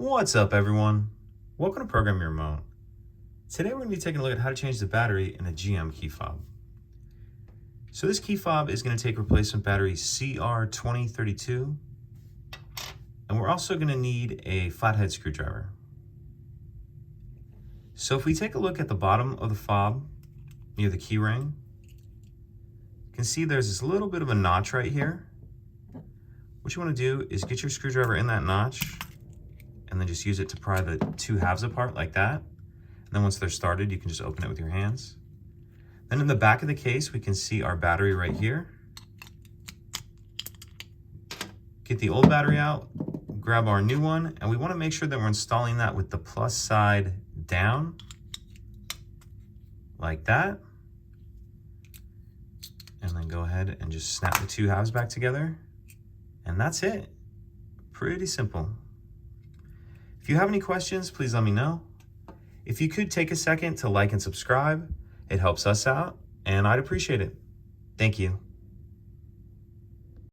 What's up, everyone? Welcome to Program Your Remote. Today we're going to be taking a look at how to change the battery in a GM key fob. So this key fob is going to take replacement battery CR2032, and we're also going to need a flathead screwdriver. So if we take a look at the bottom of the fob near the key ring, you can see there's this little bit of a notch right here. What you want to do is get your screwdriver in that notch and then just use it to pry the two halves apart like that. And then once they're started, you can just open it with your hands. Then in the back of the case, we can see our battery right here. Get the old battery out, grab our new one, and we want to make sure that we're installing that with the plus side down, like that. And then go ahead and just snap the two halves back together. And that's it. Pretty simple. If you have any questions, please let me know. If you could take a second to like and subscribe, it helps us out, and I'd appreciate it. Thank you.